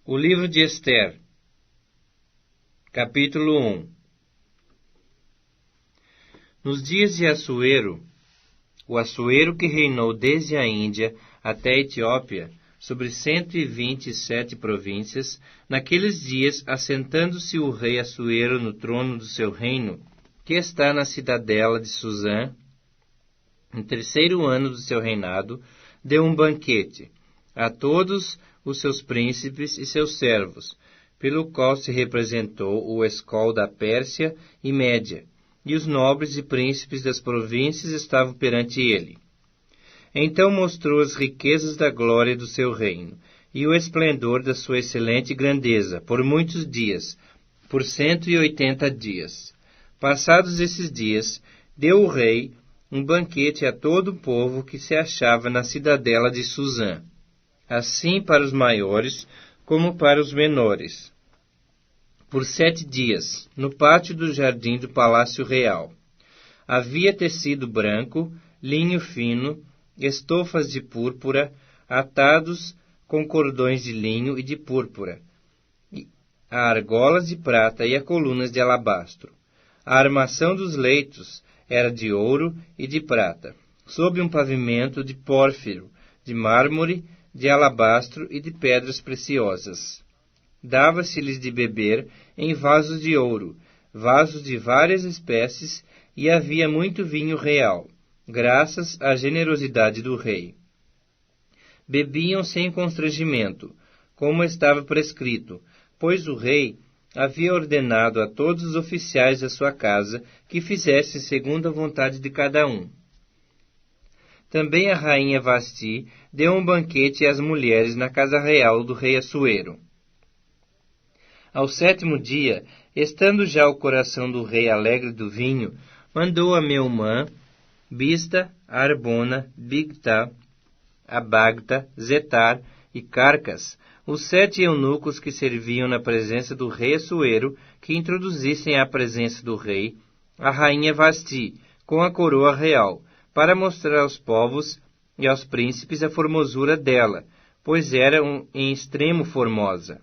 O livro de Ester, capítulo 1. Nos dias de Assuero, o Assuero que reinou desde a Índia até a Etiópia, sobre 127 províncias, naqueles dias, assentando-se o rei Assuero no trono do seu reino, que está na cidadela de Susã, no 3º ano do seu reinado, deu um banquete a todos os seus príncipes e seus servos, pelo qual se representou o escol da Pérsia e Média, e os nobres e príncipes das províncias estavam perante ele. Então mostrou as riquezas da glória do seu reino, e o esplendor da sua excelente grandeza, por muitos dias, por 180 dias. Passados esses dias, deu o rei um banquete a todo o povo que se achava na cidadela de Susã, assim para os maiores como para os menores, por 7 dias, no pátio do jardim do palácio real. Havia tecido branco, linho fino, estofas de púrpura, atados com cordões de linho e de púrpura, a argolas de prata e a colunas de alabastro. A armação dos leitos era de ouro e de prata, sob um pavimento de pórfiro, de mármore, de alabastro e de pedras preciosas. Dava-se-lhes de beber em vasos de ouro, vasos de várias espécies, e havia muito vinho real, graças à generosidade do rei. Bebiam sem constrangimento, como estava prescrito, pois o rei havia ordenado a todos os oficiais da sua casa que fizessem segundo a vontade de cada um. Também a rainha Vasti deu um banquete às mulheres na casa real do rei Assuero. Ao 7º dia, estando já o coração do rei alegre do vinho, mandou a Meumã, Bizta, Arbona, Bigtá, Abagta, Zetar e Carcas, os 7 eunucos que serviam na presença do rei Assuero, que introduzissem à presença do rei a rainha Vasti, com a coroa real, para mostrar aos povos e aos príncipes a formosura dela, pois era em extremo formosa.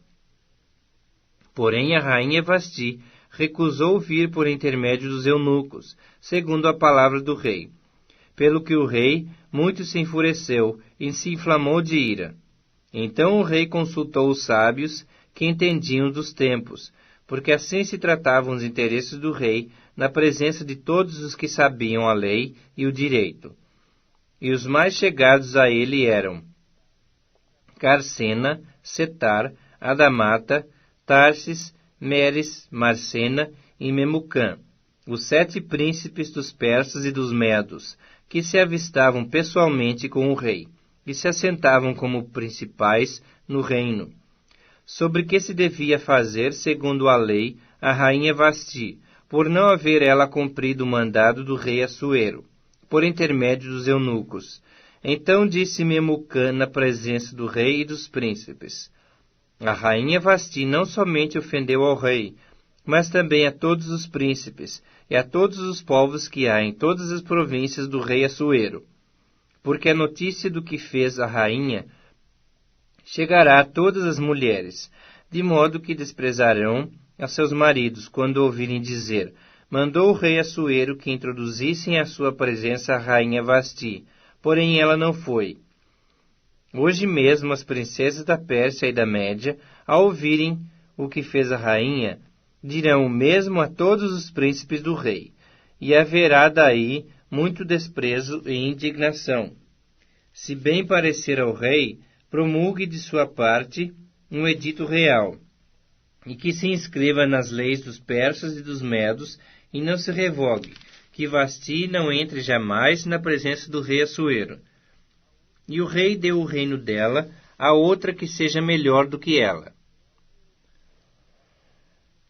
Porém a rainha Vasti recusou vir por intermédio dos eunucos, segundo a palavra do rei, pelo que o rei muito se enfureceu e se inflamou de ira. Então o rei consultou os sábios que entendiam dos tempos, porque assim se tratavam os interesses do rei na presença de todos os que sabiam a lei e o direito. E os mais chegados a ele eram Carcena, Setar, Adamata, Tarsis, Meres, Marcena e Memucã, os 7 príncipes dos persas e dos medos, que se avistavam pessoalmente com o rei, e se assentavam como principais no reino. Sobre que se devia fazer, segundo a lei, a rainha Vasti, por não haver ela cumprido o mandado do rei Assuero, por intermédio dos eunucos. Então disse Memucã na presença do rei e dos príncipes: a rainha Vasti não somente ofendeu ao rei, mas também a todos os príncipes e a todos os povos que há em todas as províncias do rei Assuero, porque a notícia do que fez a rainha chegará a todas as mulheres, de modo que desprezarão a seus maridos quando ouvirem dizer: mandou o rei Assuero que introduzissem à sua presença a rainha Vasti, porém ela não foi. Hoje mesmo as princesas da Pérsia e da Média, ao ouvirem o que fez a rainha, dirão o mesmo a todos os príncipes do rei, e haverá daí muito desprezo e indignação. Se bem parecer ao rei, promulgue de sua parte um edito real, e que se inscreva nas leis dos persas e dos medos, e não se revogue, que Vasti não entre jamais na presença do rei Assuero. E o rei deu o reino dela a outra que seja melhor do que ela.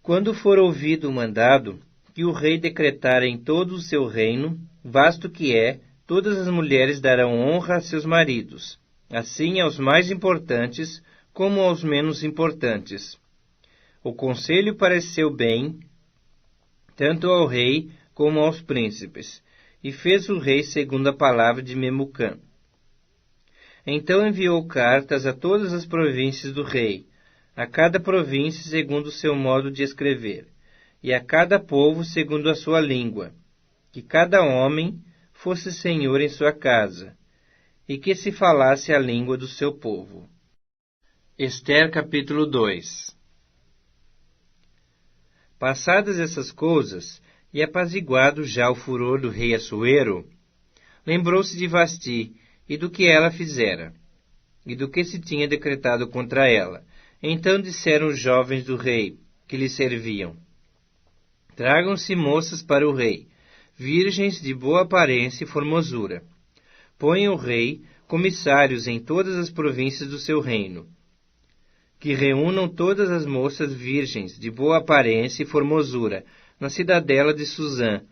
Quando for ouvido o mandado, que o rei decretara em todo o seu reino, vasto que é, todas as mulheres darão honra a seus maridos, assim aos mais importantes como aos menos importantes. O conselho pareceu bem, tanto ao rei como aos príncipes, e fez o rei segundo a palavra de Memucã. Então enviou cartas a todas as províncias do rei, a cada província segundo o seu modo de escrever, e a cada povo segundo a sua língua, que cada homem fosse senhor em sua casa, e que se falasse a língua do seu povo. Ester capítulo 2. Passadas essas coisas, e apaziguado já o furor do rei Assuero, lembrou-se de Vasti e do que ela fizera, e do que se tinha decretado contra ela. Então disseram os jovens do rei, que lhe serviam: Tragam-se moças para o rei, virgens de boa aparência e formosura. Ponha o rei comissários em todas as províncias do seu reino, que reúnam todas as moças virgens de boa aparência e formosura, na cidadela de Susã,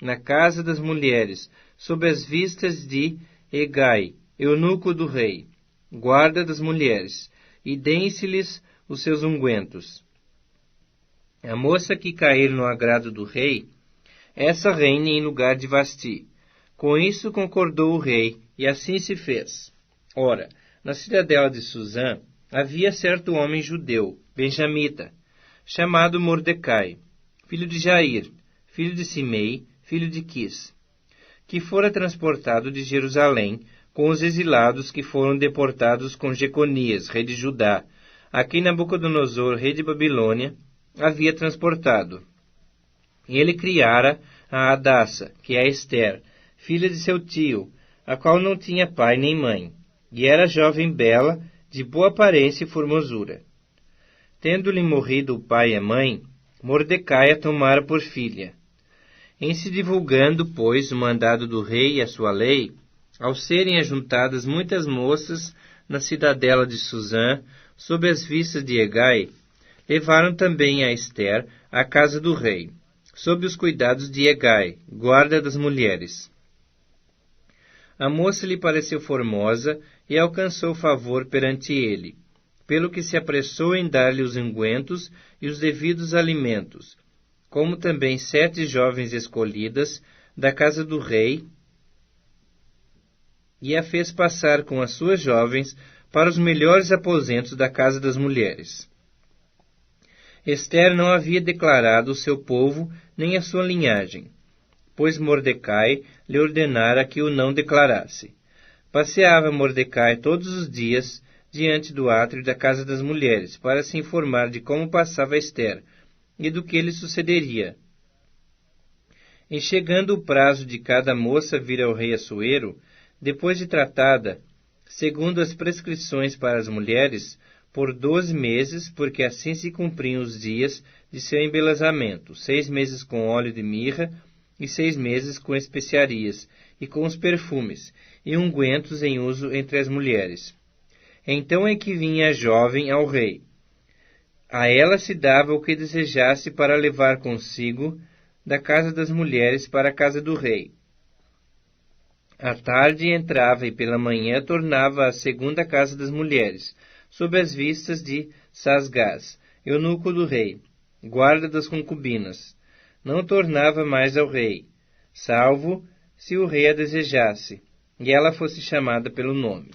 na casa das mulheres, sob as vistas de Hegai, eunuco do rei, guarda das mulheres, e deem-se-lhes os seus ungüentos. A moça que cair no agrado do rei, essa reine em lugar de Vasti. Com isso concordou o rei, e assim se fez. Ora, na cidadela de Susã havia certo homem judeu, benjamita, chamado Mordecai, filho de Jair, filho de Simei, filho de Quis, que fora transportado de Jerusalém com os exilados que foram deportados com Jeconias, rei de Judá, a quem Nabucodonosor, rei de Babilônia, havia transportado. E ele criara a Hadassa, que é Ester, filha de seu tio, a qual não tinha pai nem mãe, e era jovem bela, de boa aparência e formosura. Tendo-lhe morrido o pai e a mãe, Mordecai a tomara por filha. Em se divulgando, pois, o mandado do rei e a sua lei, ao serem ajuntadas muitas moças na cidadela de Susã, sob as vistas de Hegai, levaram também a Ester à casa do rei, sob os cuidados de Hegai, guarda das mulheres. A moça lhe pareceu formosa e alcançou favor perante ele, pelo que se apressou em dar-lhe os ungüentos e os devidos alimentos, como também 7 jovens escolhidas da casa do rei, e a fez passar com as suas jovens para os melhores aposentos da casa das mulheres. Ester não havia declarado o seu povo nem a sua linhagem, pois Mordecai lhe ordenara que o não declarasse. Passeava Mordecai todos os dias diante do átrio da casa das mulheres, para se informar de como passava Ester e do que lhe sucederia. Em chegando o prazo de cada moça vir ao rei Assuero, depois de tratada, segundo as prescrições para as mulheres, por 12 meses, porque assim se cumpriam os dias de seu embelezamento, 6 meses com óleo de mirra, e 6 meses com especiarias, e com os perfumes, e ungüentos em uso entre as mulheres. Então é que vinha a jovem ao rei. A ela se dava o que desejasse para levar consigo da casa das mulheres para a casa do rei. À tarde entrava e pela manhã tornava à segunda casa das mulheres, sob as vistas de Sasgás, eunuco do rei, guarda das concubinas. Não tornava mais ao rei, salvo se o rei a desejasse, e ela fosse chamada pelo nome.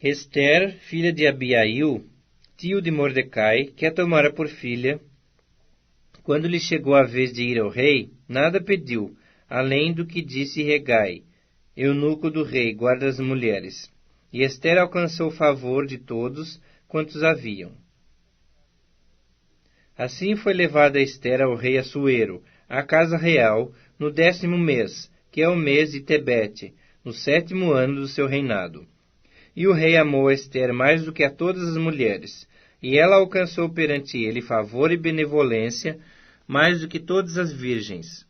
Ester, filha de Abiail, tio de Mordecai, que a tomara por filha, quando lhe chegou a vez de ir ao rei, nada pediu, além do que disse Hegai, eunuco do rei, guarda das mulheres. E Ester alcançou o favor de todos quantos haviam. Assim foi levada Ester ao rei Assuero, à casa real, no 10º mês, que é o mês de Tebete, no 7º ano do seu reinado. E o rei amou Ester mais do que a todas as mulheres, e ela alcançou perante ele favor e benevolência mais do que todas as virgens.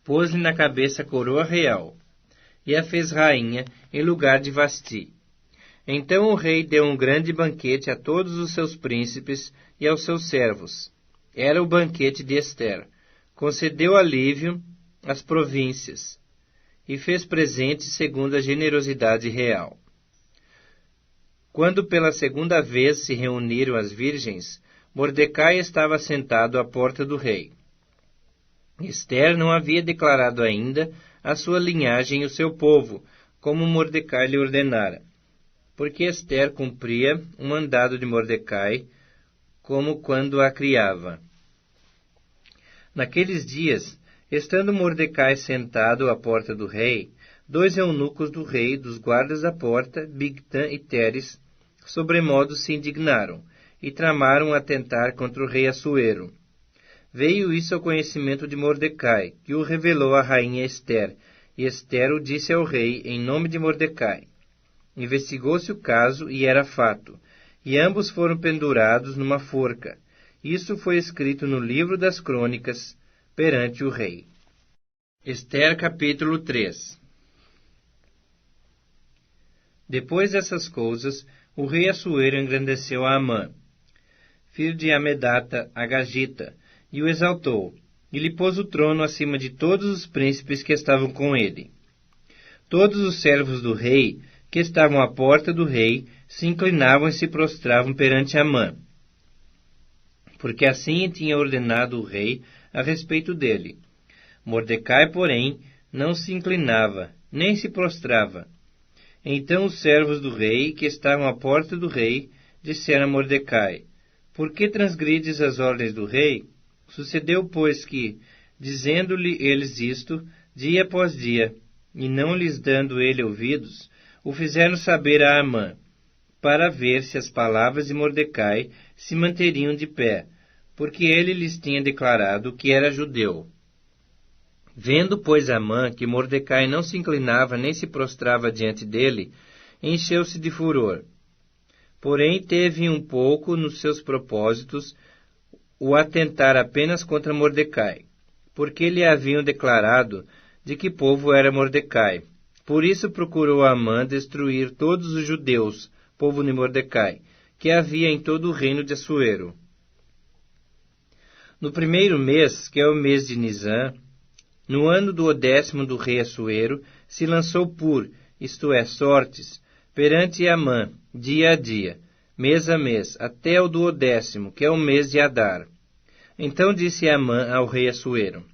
Pôs-lhe na cabeça a coroa real, e a fez rainha em lugar de Vasti. Então o rei deu um grande banquete a todos os seus príncipes e aos seus servos. Era o banquete de Ester. Concedeu alívio às províncias, e fez presentes segundo a generosidade real. Quando pela segunda vez se reuniram as virgens, Mordecai estava sentado à porta do rei. Ester não havia declarado ainda a sua linhagem e o seu povo, como Mordecai lhe ordenara. porque Ester cumpria o mandado de Mordecai, como quando a criava. Naqueles dias, estando Mordecai sentado à porta do rei, 2 eunucos do rei, dos guardas da porta, Bigtã e Teres, sobremodo se indignaram, e tramaram atentar contra o rei Assuero. Veio isso ao conhecimento de Mordecai, que o revelou à rainha Ester, e Ester o disse ao rei em nome de Mordecai. Investigou-se o caso, e era fato, e ambos foram pendurados numa forca. Isso foi escrito no livro das crônicas, perante o rei. Ester capítulo 3. Depois dessas coisas, o rei Assuero engrandeceu a Amã, filho de Amedata, Agagita, e o exaltou, e lhe pôs o trono acima de todos os príncipes que estavam com ele. Todos os servos do rei, que estavam à porta do rei, se inclinavam e se prostravam perante Amã, porque assim tinha ordenado o rei a respeito dele. Mordecai, porém, não se inclinava, nem se prostrava. Então os servos do rei, que estavam à porta do rei, disseram a Mordecai: Por que transgrides as ordens do rei? Sucedeu, pois, que, dizendo-lhe eles isto, dia após dia, e não lhes dando ele ouvidos, o fizeram saber a Amã, para ver se as palavras de Mordecai se manteriam de pé, porque ele lhes tinha declarado que era judeu. Vendo, pois, Amã que Mordecai não se inclinava nem se prostrava diante dele, encheu-se de furor. Porém, teve um pouco nos seus propósitos o atentar apenas contra Mordecai, porque lhe haviam declarado de que povo era Mordecai. Por isso procurou Amã destruir todos os judeus, povo de Mordecai, que havia em todo o reino de Assuero. No primeiro mês, que é o mês de Nisã, no ano do 10º do rei Assuero, se lançou Pur, isto é, sortes, perante Amã, dia a dia, mês a mês, até o do 10º, que é o mês de Adar. Então disse Amã ao rei Assuero: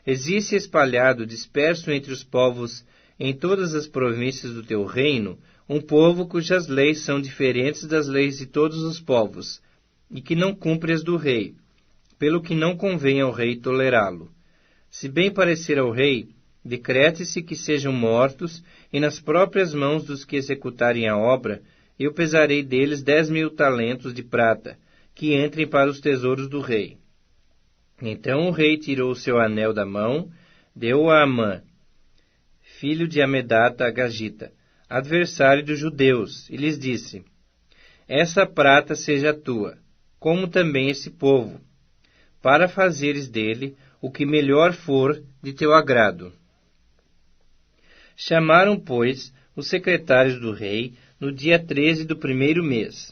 Existe espalhado, disperso entre os povos, em todas as províncias do teu reino, um povo cujas leis são diferentes das leis de todos os povos, e que não cumpre as do rei, pelo que não convém ao rei tolerá-lo. Se bem parecer ao rei, decrete-se que sejam mortos, e nas próprias mãos dos que executarem a obra, eu pesarei deles 10.000 talentos de prata, que entrem para os tesouros do rei. Então o rei tirou o seu anel da mão, deu-o a Amã, filho de Amedata Agagita, adversário dos judeus, e lhes disse: Essa prata seja tua, como também esse povo, para fazeres dele o que melhor for de teu agrado. Chamaram, pois, os secretários do rei no dia 13 do primeiro mês.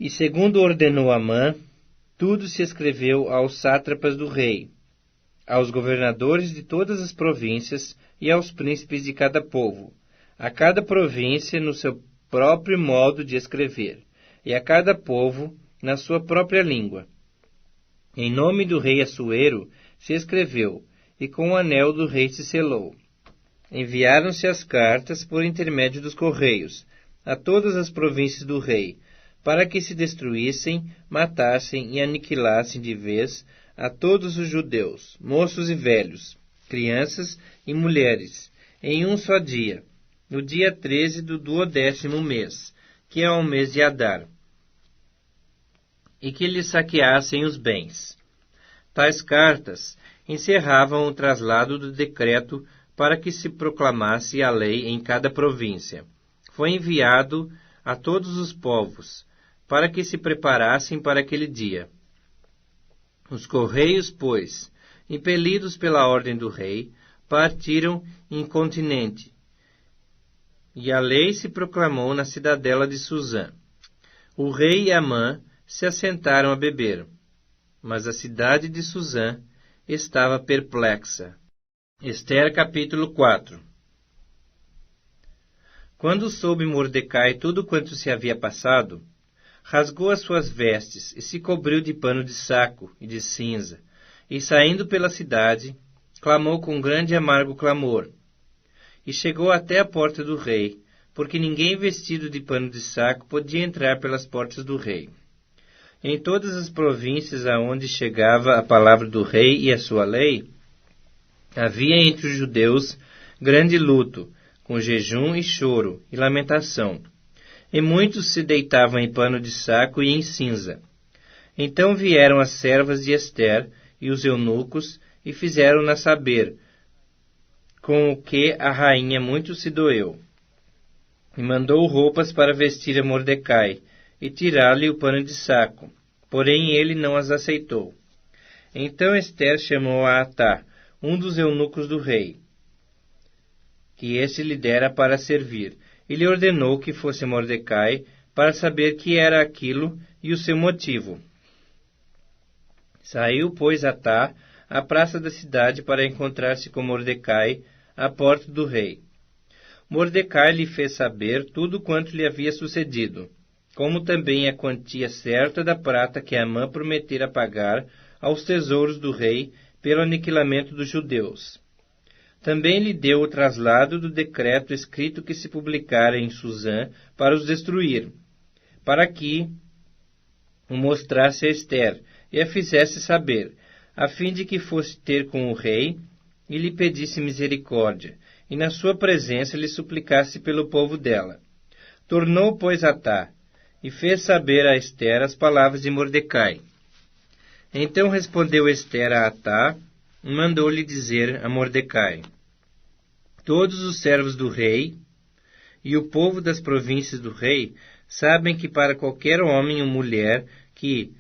E segundo ordenou Amã, tudo se escreveu aos sátrapas do rei, aos governadores de todas as províncias e aos príncipes de cada povo, a cada província no seu próprio modo de escrever, e a cada povo na sua própria língua. Em nome do rei Assuero se escreveu, e com o anel do rei se selou. Enviaram-se as cartas por intermédio dos correios, a todas as províncias do rei, para que se destruíssem, matassem e aniquilassem de vez a todos os judeus, moços e velhos, crianças e mulheres, em um só dia, no dia 13 do 10º mês, que é o mês de Adar, e que lhes saqueassem os bens. Tais cartas encerravam o traslado do decreto para que se proclamasse a lei em cada província. Foi enviado a todos os povos, para que se preparassem para aquele dia. Os correios, pois, impelidos pela ordem do rei, partiram incontinenti, e a lei se proclamou na cidadela de Suzã. O rei e Amã se assentaram a beber, mas a cidade de Suzã estava perplexa. Ester capítulo 4. Quando soube Mordecai tudo quanto se havia passado, rasgou as suas vestes e se cobriu de pano de saco e de cinza, e saindo pela cidade, clamou com grande e amargo clamor. E chegou até a porta do rei, porque ninguém vestido de pano de saco podia entrar pelas portas do rei. Em todas as províncias aonde chegava a palavra do rei e a sua lei, havia entre os judeus grande luto, com jejum e choro e lamentação. E muitos se deitavam em pano de saco e em cinza. Então vieram as servas de Ester e os eunucos e fizeram-na saber, com o que a rainha muito se doeu. E mandou roupas para vestir a Mordecai, e tirar-lhe o pano de saco. Porém ele não as aceitou. Então Ester chamou a Atá, um dos eunucos do rei, que este lhe dera para servir, e lhe ordenou que fosse Mordecai, para saber que era aquilo e o seu motivo. Saiu, pois, Atá à praça da cidade para encontrar-se com Mordecai à porta do rei. Mordecai lhe fez saber tudo quanto lhe havia sucedido, como também a quantia certa da prata que Amã prometera pagar aos tesouros do rei pelo aniquilamento dos judeus. Também lhe deu o traslado do decreto escrito que se publicara em Susã para os destruir, para que o mostrasse a Ester e a fizesse saber, a fim de que fosse ter com o rei e lhe pedisse misericórdia, e na sua presença lhe suplicasse pelo povo dela. Tornou, pois, Atá, e fez saber a Ester as palavras de Mordecai. Então respondeu Ester a Atá, e mandou-lhe dizer a Mordecai: Todos os servos do rei e o povo das províncias do rei sabem que para qualquer homem ou mulher que,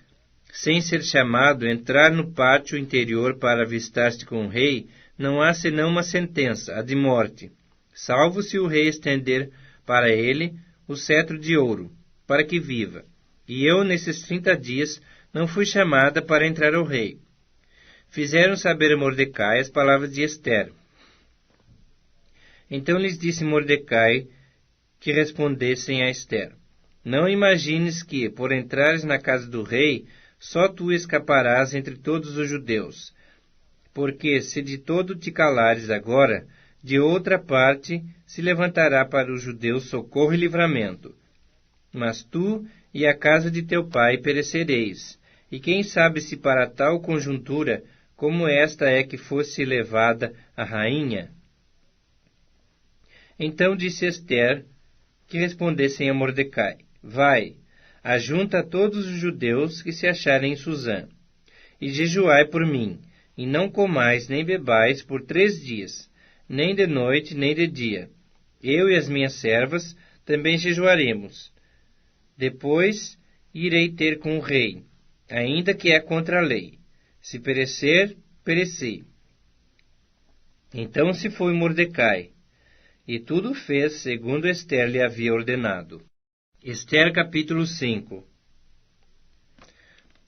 sem ser chamado, entrar no pátio interior para avistar-se com o rei, não há senão uma sentença, a de morte, salvo se o rei estender para ele o cetro de ouro, para que viva. E eu, nesses 30 dias, não fui chamada para entrar ao rei. Fizeram saber a Mordecai as palavras de Ester. Então lhes disse Mordecai que respondessem a Ester: Não imagines que, por entrares na casa do rei, só tu escaparás entre todos os judeus. Porque, se de todo te calares agora, de outra parte se levantará para os judeus socorro e livramento. Mas tu e a casa de teu pai perecereis. E quem sabe se para tal conjuntura, como esta é que fosse levada a rainha? Então disse Ester que respondessem a Mordecai: Vai, ajunta todos os judeus que se acharem em Susã, e jejuai por mim, e não comais nem bebais por 3 dias, nem de noite nem de dia. Eu e as minhas servas também jejuaremos. Depois irei ter com o rei, ainda que é contra a lei. Se perecer, pereci. Então se foi Mordecai, e tudo fez segundo Ester lhe havia ordenado. Ester capítulo 5.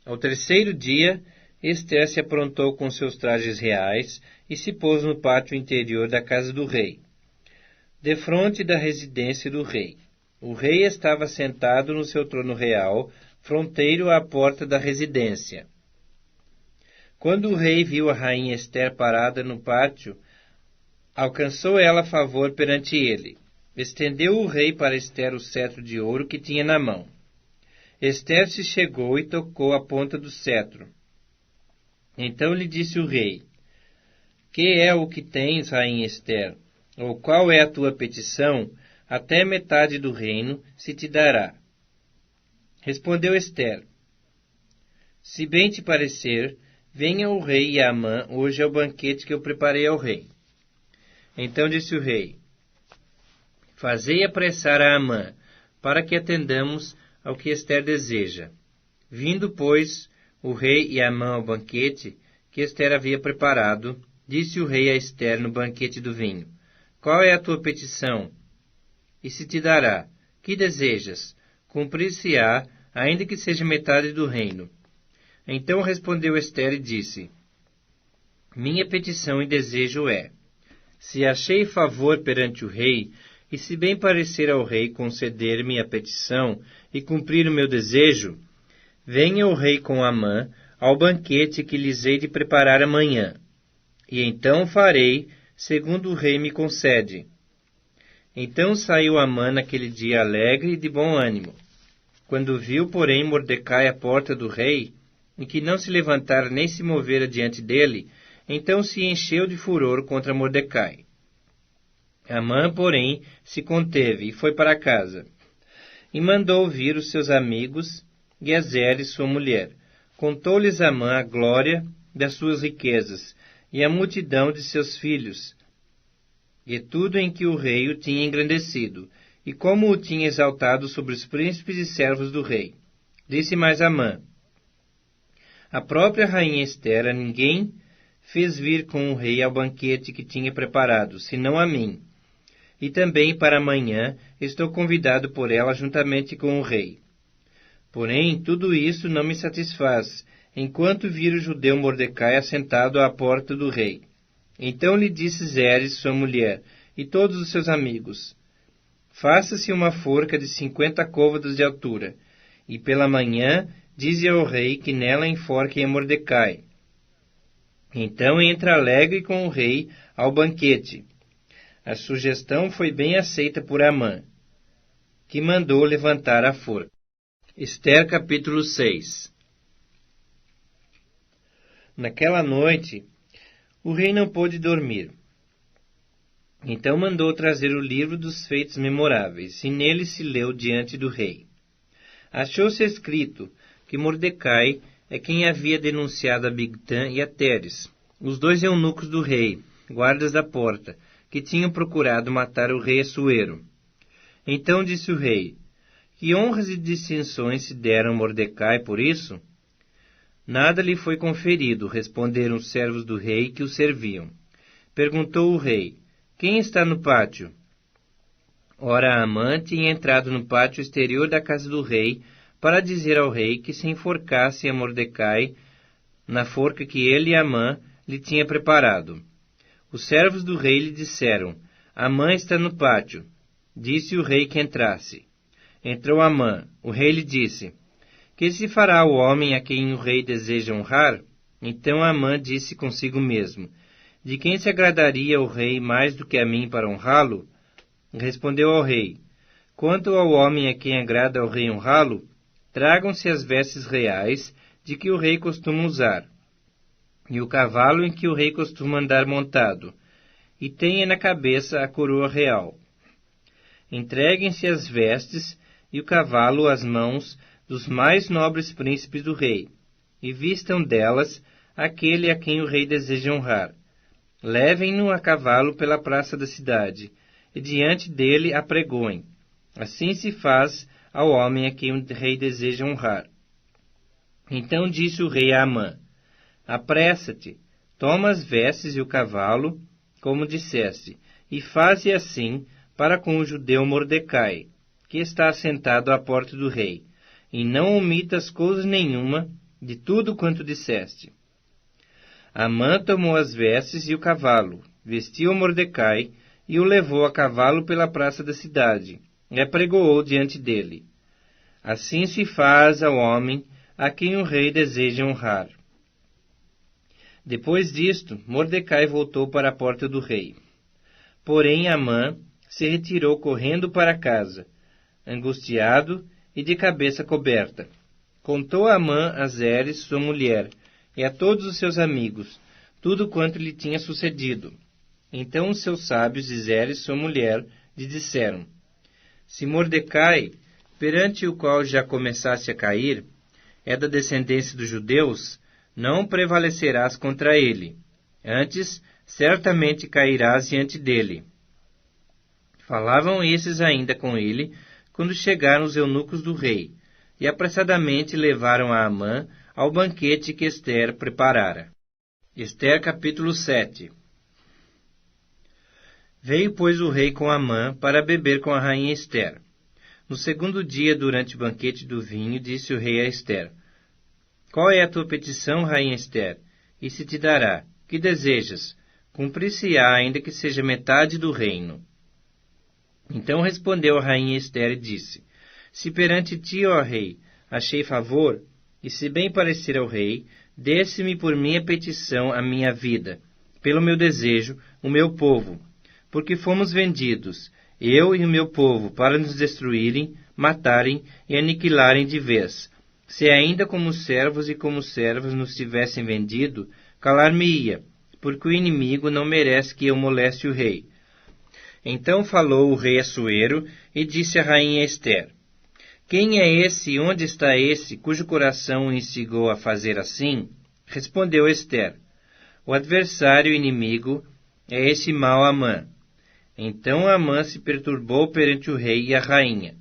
Ao 3º dia, Ester se aprontou com seus trajes reais e se pôs no pátio interior da casa do rei, defronte da residência do rei. O rei estava sentado no seu trono real, fronteiro à porta da residência. Quando o rei viu a rainha Ester parada no pátio, alcançou ela favor perante ele. Estendeu o rei para Ester o cetro de ouro que tinha na mão. Ester se chegou e tocou a ponta do cetro. Então lhe disse o rei: Que é o que tens, rainha Ester? Ou qual é a tua petição? Até metade do reino se te dará. Respondeu Ester: Se bem te parecer, venha o rei e Amã hoje ao banquete que eu preparei ao rei. Então disse o rei: Fazei apressar a Amã, para que atendamos ao que Ester deseja. Vindo, pois, o rei e Amã ao banquete que Ester havia preparado, disse o rei a Ester no banquete do vinho: Qual é a tua petição? E se te dará. Que desejas? Cumprir-se-á, ainda que seja metade do reino. Então respondeu Ester e disse: Minha petição e desejo é: se achei favor perante o rei, e se bem parecer ao rei conceder-me a petição e cumprir o meu desejo, venha o rei com Amã ao banquete que lhes hei de preparar amanhã, e então farei segundo o rei me concede. Então saiu Amã naquele dia alegre e de bom ânimo. Quando viu, porém, Mordecai à porta do rei, e que não se levantara nem se movera diante dele, então se encheu de furor contra Mordecai. Amã, porém, se conteve e foi para casa, e mandou vir os seus amigos e a Zeres, sua mulher. Contou-lhes Amã a glória das suas riquezas e a multidão de seus filhos, e tudo em que o rei o tinha engrandecido, e como o tinha exaltado sobre os príncipes e servos do rei. Disse mais Amã: a própria rainha Ester a ninguém fez vir com o rei ao banquete que tinha preparado, senão a mim. E também para amanhã estou convidado por ela juntamente com o rei. Porém, tudo isso não me satisfaz, enquanto vir o judeu Mordecai assentado à porta do rei. Então lhe disse Zeres, sua mulher, e todos os seus amigos: faça-se uma forca de 50 côvados de altura, e pela manhã dize ao rei que nela enforquem a Mordecai. Então entra alegre com o rei ao banquete. A sugestão foi bem aceita por Amã, que mandou levantar a forca. Ester capítulo 6. Naquela noite, o rei não pôde dormir. Então mandou trazer o livro dos feitos memoráveis, e nele se leu diante do rei. Achou-se escrito que Mordecai é quem havia denunciado a Bigtã e a Teres, os dois eunucos do rei, guardas da porta, que tinham procurado matar o rei Assuero. Então disse o rei: que honras e distinções se deram a Mordecai por isso? Nada lhe foi conferido, responderam os servos do rei que o serviam. Perguntou o rei: quem está no pátio? Ora, Amã tinha entrado no pátio exterior da casa do rei para dizer ao rei que se enforcasse a Mordecai na forca que ele e Amã lhe tinha preparado. Os servos do rei lhe disseram: Amã está no pátio. Disse o rei que entrasse. Entrou Amã. O rei lhe disse: que se fará o homem a quem o rei deseja honrar? Então Amã disse consigo mesmo: de quem se agradaria o rei mais do que a mim para honrá-lo? Respondeu ao rei: quanto ao homem a quem agrada ao rei honrá-lo, tragam-se as vestes reais de que o rei costuma usar, e o cavalo em que o rei costuma andar montado, e tenha na cabeça a coroa real. Entreguem-se as vestes e o cavalo às mãos dos mais nobres príncipes do rei, e vistam delas aquele a quem o rei deseja honrar. Levem-no a cavalo pela praça da cidade, e diante dele apregoem. Assim se faz ao homem a quem o rei deseja honrar. Então disse o rei a Amã: apressa-te, toma as vestes e o cavalo, como disseste, e faze assim para com o judeu Mordecai, que está assentado à porta do rei, e não omitas coisa nenhuma de tudo quanto disseste. Amã tomou as vestes e o cavalo, vestiu Mordecai e o levou a cavalo pela praça da cidade, e apregoou diante dele. Assim se faz ao homem a quem o rei deseja honrar. Depois disto, Mordecai voltou para a porta do rei. Porém, Amã se retirou correndo para casa, angustiado e de cabeça coberta. Contou a Amã a Zeres, sua mulher, e a todos os seus amigos, tudo quanto lhe tinha sucedido. Então os seus sábios e Zeres, sua mulher, lhe disseram: se Mordecai, perante o qual já começasse a cair, é da descendência dos judeus, não prevalecerás contra ele. Antes, certamente cairás diante dele. Falavam esses ainda com ele, quando chegaram os eunucos do rei, e apressadamente levaram a Amã ao banquete que Ester preparara. Ester capítulo 7. Veio, pois, o rei com Amã para beber com a rainha Ester. No segundo dia, durante o banquete do vinho, disse o rei a Ester: qual é a tua petição, rainha Ester? E se te dará. Que desejas? Cumprir-se-á, ainda que seja metade do reino. Então respondeu a rainha Ester e disse: se perante ti, ó rei, achei favor, e se bem parecer ao rei, desse-me por minha petição a minha vida, pelo meu desejo, o meu povo, porque fomos vendidos, eu e o meu povo, para nos destruírem, matarem e aniquilarem de vez. Se ainda como servos e como servas nos tivessem vendido, calar-me-ia, porque o inimigo não merece que eu moleste o rei. Então falou o rei Assuero e disse à rainha Ester: Quem é esse e onde está esse, cujo coração o instigou a fazer assim? Respondeu Ester: O adversário inimigo é esse mau Amã. Então Amã se perturbou perante o rei e a rainha.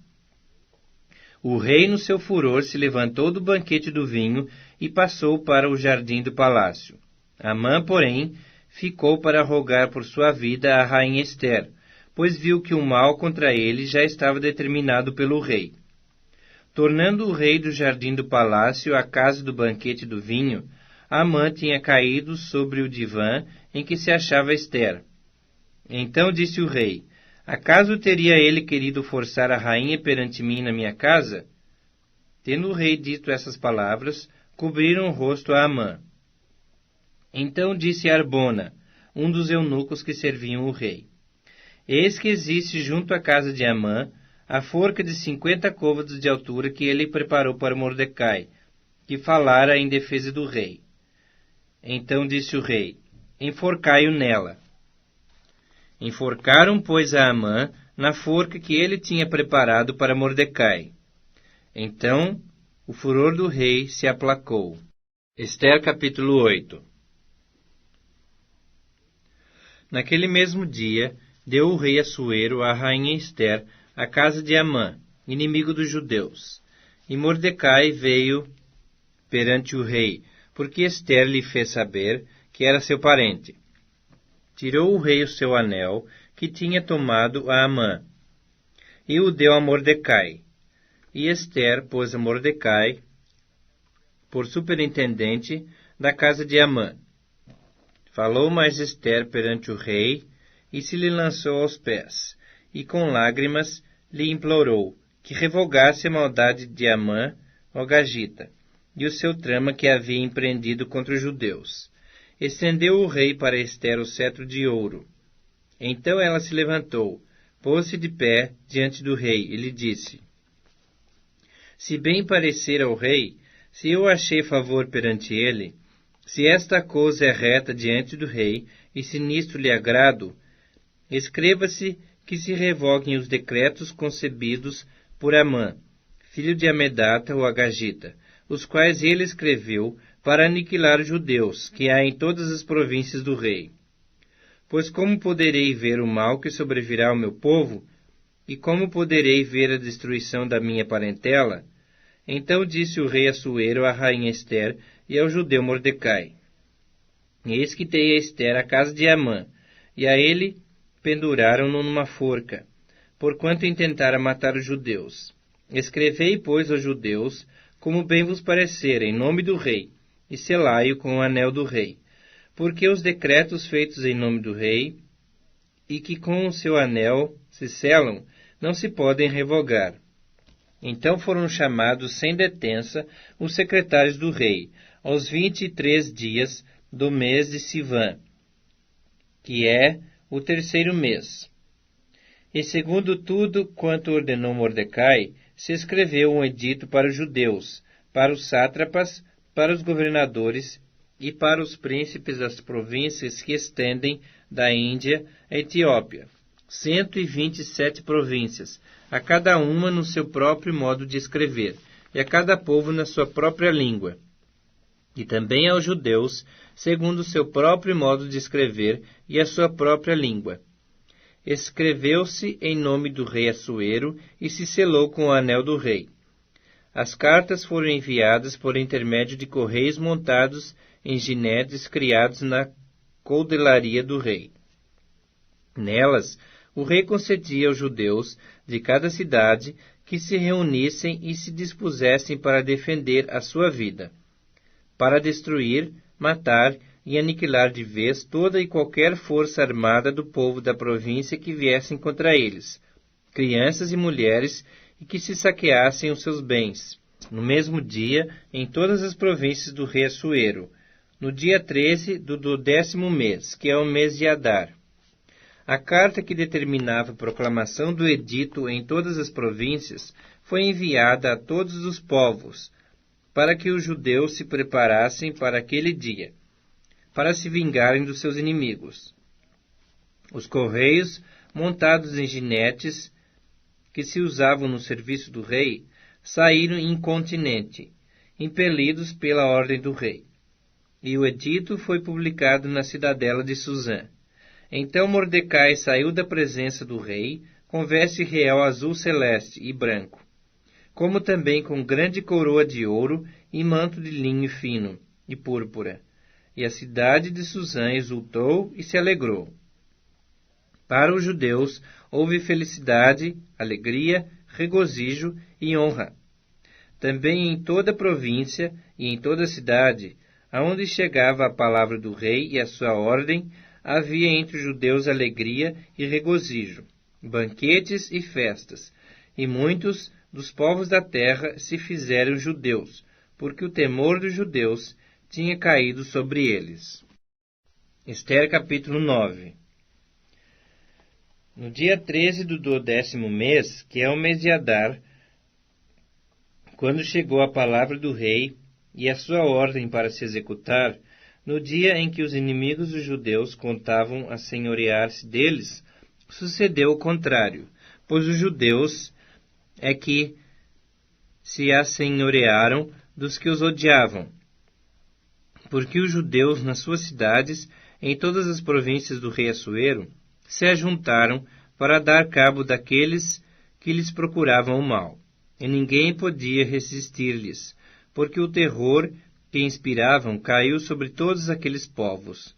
O rei, no seu furor, se levantou do banquete do vinho e passou para o jardim do palácio. Amã, porém, ficou para rogar por sua vida à rainha Ester, pois viu que o mal contra ele já estava determinado pelo rei. Tornando o rei do jardim do palácio à casa do banquete do vinho, Amã tinha caído sobre o divã em que se achava Ester. Então disse o rei: Acaso teria ele querido forçar a rainha perante mim na minha casa? Tendo o rei dito essas palavras, cobriram o rosto a Amã. Então disse Arbona, um dos eunucos que serviam o rei: Eis que existe junto à casa de Amã a forca de 50 côvados de altura que ele preparou para Mordecai, que falara em defesa do rei. Então disse o rei: Enforcai-o nela. Enforcaram, pois, a Amã na forca que ele tinha preparado para Mordecai. Então o furor do rei se aplacou. Ester capítulo 8. Naquele mesmo dia, deu o rei Assuero à rainha Ester a casa de Amã, inimigo dos judeus. E Mordecai veio perante o rei, porque Ester lhe fez saber que era seu parente. Tirou o rei o seu anel, que tinha tomado a Amã, e o deu a Mordecai. E Ester pôs a Mordecai por superintendente da casa de Amã. Falou mais Ester perante o rei, e se lhe lançou aos pés, e com lágrimas lhe implorou que revogasse a maldade de Amã, o Agagita, e o seu trama que havia empreendido contra os judeus. Estendeu o rei para Ester o cetro de ouro. Então ela se levantou, pôs-se de pé diante do rei e lhe disse: Se bem parecer ao rei, se eu achei favor perante ele, se esta coisa é reta diante do rei, e se nisto lhe agrado, escreva-se que se revoguem os decretos concebidos por Amã, filho de Amedata, o Agagita, os quais ele escreveu para aniquilar os judeus, que há em todas as províncias do rei. Pois como poderei ver o mal que sobrevirá ao meu povo, e como poderei ver a destruição da minha parentela? Então disse o rei Assuero à rainha Ester e ao judeu Mordecai: Eis que tem a Ester a casa de Amã, e a ele penduraram-no numa forca, porquanto intentara matar os judeus. Escrevei, pois, aos judeus, como bem vos parecer, em nome do rei, e selai-o com o anel do rei, porque os decretos feitos em nome do rei, e que com o seu anel se selam, não se podem revogar. Então foram chamados sem detença os secretários do rei, aos 23 dias do mês de Sivã, que é o 3º mês. E segundo tudo quanto ordenou Mordecai, se escreveu um edito para os judeus, para os sátrapas, para os governadores e para os príncipes das províncias que estendem da Índia à Etiópia, 127 províncias, a cada uma no seu próprio modo de escrever, e a cada povo na sua própria língua, e também aos judeus, segundo o seu próprio modo de escrever e a sua própria língua. Escreveu-se em nome do rei Assuero e se selou com o anel do rei. As cartas foram enviadas por intermédio de correios montados em ginetes criados na coudelaria do rei. Nelas, o rei concedia aos judeus de cada cidade que se reunissem e se dispusessem para defender a sua vida, para destruir, matar e aniquilar de vez toda e qualquer força armada do povo da província que viessem contra eles, crianças e mulheres, e que se saqueassem os seus bens. No mesmo dia, em todas as províncias do rei Assuero, no dia 13 do 10º mês, que é o mês de Adar. A carta que determinava a proclamação do edito em todas as províncias foi enviada a todos os povos, para que os judeus se preparassem para aquele dia, para se vingarem dos seus inimigos. Os correios, montados em jinetes, que se usavam no serviço do rei, saíram incontinenti, impelidos pela ordem do rei. E o edito foi publicado na cidadela de Suzã. Então Mordecai saiu da presença do rei, com veste real azul celeste e branco, como também com grande coroa de ouro e manto de linho fino e púrpura. E a cidade de Suzã exultou e se alegrou. Para os judeus houve felicidade, alegria, regozijo e honra. Também em toda a província e em toda a cidade, aonde chegava a palavra do rei e a sua ordem, havia entre os judeus alegria e regozijo, banquetes e festas, e muitos dos povos da terra se fizeram judeus, porque o temor dos judeus tinha caído sobre eles. Ester capítulo 9. No dia 13 do 12º mês, que é o mês de Adar, quando chegou a palavra do rei e a sua ordem para se executar, no dia em que os inimigos dos judeus contavam assenhorear-se deles, sucedeu o contrário, pois os judeus é que se assenhorearam dos que os odiavam, porque os judeus nas suas cidades, em todas as províncias do rei Assuero, se ajuntaram para dar cabo daqueles que lhes procuravam o mal, e ninguém podia resistir-lhes, porque o terror que inspiravam caiu sobre todos aqueles povos.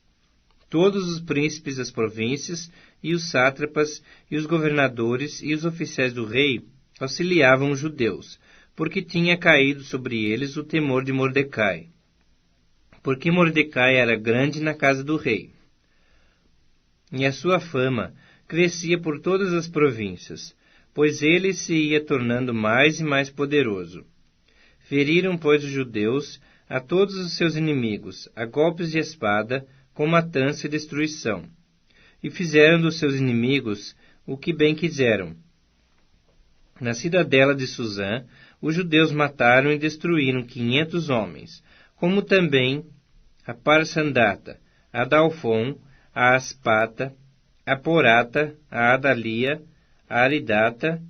Todos os príncipes das províncias, e os sátrapas, e os governadores, e os oficiais do rei auxiliavam os judeus, porque tinha caído sobre eles o temor de Mordecai. Porque Mordecai era grande na casa do rei. E a sua fama crescia por todas as províncias, pois ele se ia tornando mais e mais poderoso. Feriram, pois, os judeus a todos os seus inimigos, a golpes de espada, com matança e destruição. E fizeram dos seus inimigos o que bem quiseram. Na cidadela de Suzã, os judeus mataram e destruíram 500 homens, como também a Parsandata, a Dalfon, a Aspata, a Porata, a Adalia, a Aridata,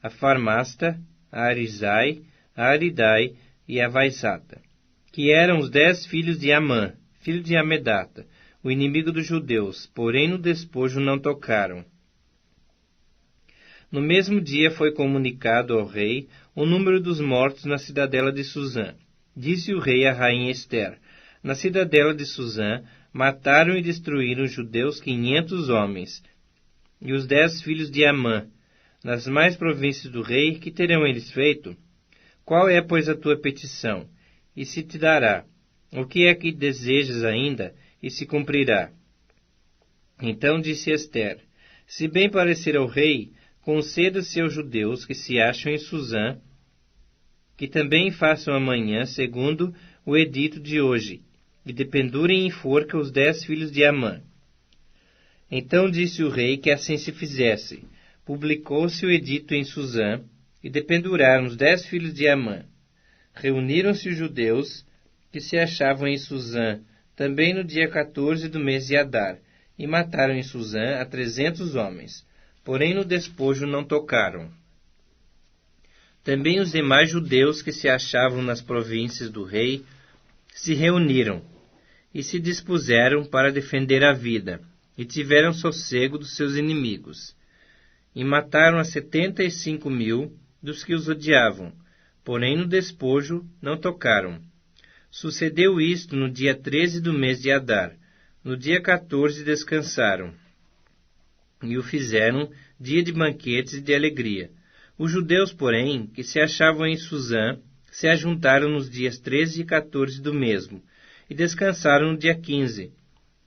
a Farmasta, a Arizai, a Aridai e a Vaisata, que eram os 10 filhos de Amã, filho de Amedata, o inimigo dos judeus, porém no despojo não tocaram. No mesmo dia foi comunicado ao rei o número dos mortos na cidadela de Suzã. Disse o rei à rainha Ester: na cidadela de Suzã mataram e destruíram os judeus 500 homens, e os 10 filhos de Amã. Nas mais províncias do rei, que terão eles feito? Qual é, pois, a tua petição? E se te dará. O que é que desejas ainda? E se cumprirá. Então disse Ester: se bem parecer ao rei, conceda-se aos judeus que se acham em Suzã, que também façam amanhã, segundo o edito de hoje, e dependurem em forca os 10 filhos de Amã. Então disse o rei que assim se fizesse. Publicou-se o edito em Suzã, e dependuraram os 10 filhos de Amã. Reuniram-se os judeus que se achavam em Suzã, também no dia 14 do mês de Adar, e mataram em Suzã a 300 homens, porém no despojo não tocaram. Também os demais judeus que se achavam nas províncias do rei se reuniram, e se dispuseram para defender a vida, e tiveram sossego dos seus inimigos. E mataram a 75.000 dos que os odiavam, porém no despojo não tocaram. Sucedeu isto no dia 13 do mês de Adar. No dia 14 descansaram, e o fizeram dia de banquetes e de alegria. Os judeus, porém, que se achavam em Suzã, se ajuntaram nos dias 13 e 14 do mesmo, e descansaram no dia 15,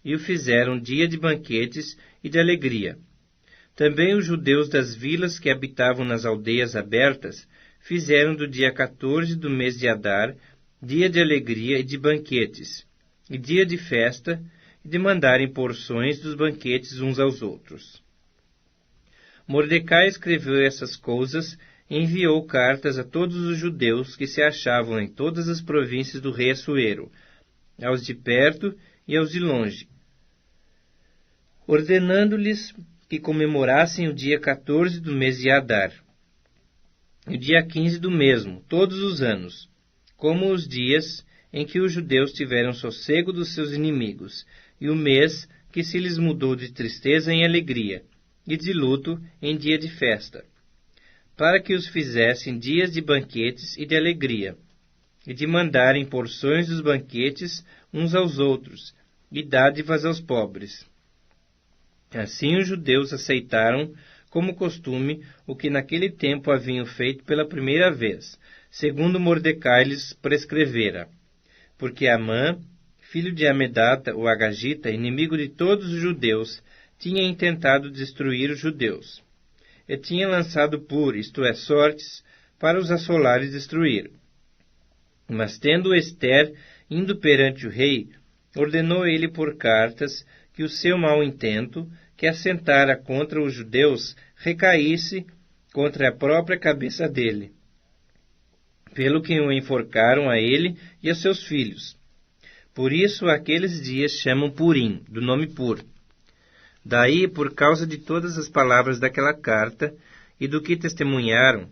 e o fizeram dia de banquetes e de alegria. Também os judeus das vilas que habitavam nas aldeias abertas fizeram do dia 14 do mês de Adar dia de alegria e de banquetes, e dia de festa, e de mandarem porções dos banquetes uns aos outros. Mordecai escreveu essas coisas e enviou cartas a todos os judeus que se achavam em todas as províncias do rei Assuero, aos de perto e aos de longe, ordenando-lhes que comemorassem o dia 14 do mês de Adar, e o dia 15 do mesmo, todos os anos, como os dias em que os judeus tiveram sossego dos seus inimigos, e o mês que se lhes mudou de tristeza em alegria, e de luto em dia de festa, para que os fizessem dias de banquetes e de alegria, e de mandarem porções dos banquetes uns aos outros, e dádivas aos pobres. Assim os judeus aceitaram como costume o que naquele tempo haviam feito pela primeira vez, segundo Mordecai lhes prescrevera, porque Amã, filho de Amedata, o Agagita, inimigo de todos os judeus, tinha intentado destruir os judeus, e tinha lançado isto é, sortes, para os assolar e destruir. Mas tendo Ester indo perante o rei, ordenou ele por cartas que o seu mau intento, que assentara contra os judeus, recaísse contra a própria cabeça dele, pelo que o enforcaram a ele e a seus filhos. Por isso aqueles dias chamam Purim, do nome Pur. Daí, por causa de todas as palavras daquela carta, e do que testemunharam,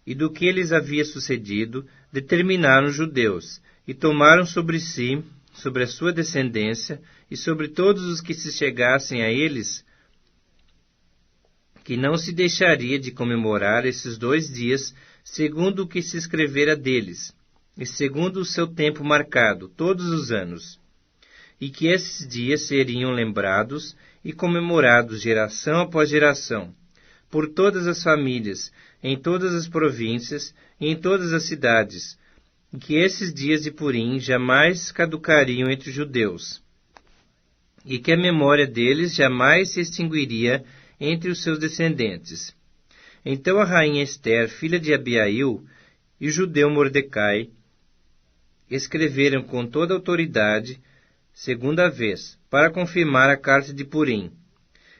e do que lhes havia sucedido, determinaram os judeus, e tomaram sobre si, sobre a sua descendência, e sobre todos os que se chegassem a eles, que não se deixaria de comemorar esses 2 dias, segundo o que se escrevera deles, e segundo o seu tempo marcado, todos os anos, e que esses dias seriam lembrados e comemorados geração após geração, por todas as famílias, em todas as províncias e em todas as cidades, e que esses dias de Purim jamais caducariam entre os judeus, e que a memória deles jamais se extinguiria entre os seus descendentes. Então a rainha Ester, filha de Abiail, e o judeu Mordecai escreveram com toda a autoridade, segunda vez, para confirmar a carta de Purim.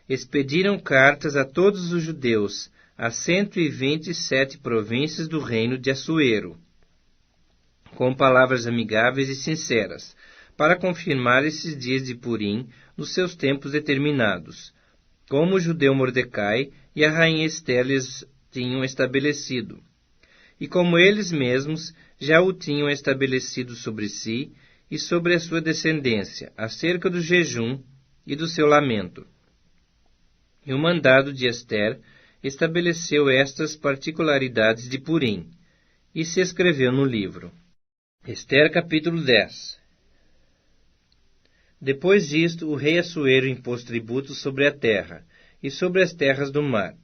Expediram cartas a todos os judeus, a 127 províncias do reino de Assuero, com palavras amigáveis e sinceras, para confirmar esses dias de Purim nos seus tempos determinados, como o judeu Mordecai e a rainha Ester lhes tinham estabelecido, e como eles mesmos já o tinham estabelecido sobre si e sobre a sua descendência, acerca do jejum e do seu lamento. E o mandado de Ester estabeleceu estas particularidades de Purim, e se escreveu no livro. Ester capítulo 10. Depois disto, o rei Assuero impôs tributos sobre a terra e sobre as terras do mar.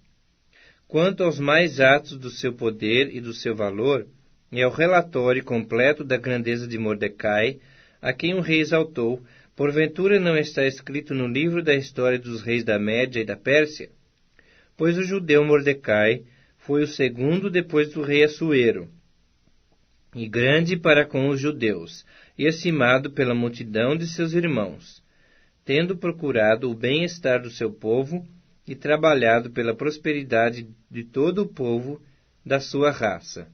Quanto aos mais atos do seu poder e do seu valor, e ao relatório completo da grandeza de Mordecai, a quem o rei exaltou, porventura não está escrito no livro da história dos reis da Média e da Pérsia? Pois o judeu Mordecai foi o segundo depois do rei Assuero, e grande para com os judeus, e estimado pela multidão de seus irmãos, tendo procurado o bem-estar do seu povo e trabalhado pela prosperidade de todo o povo da sua raça.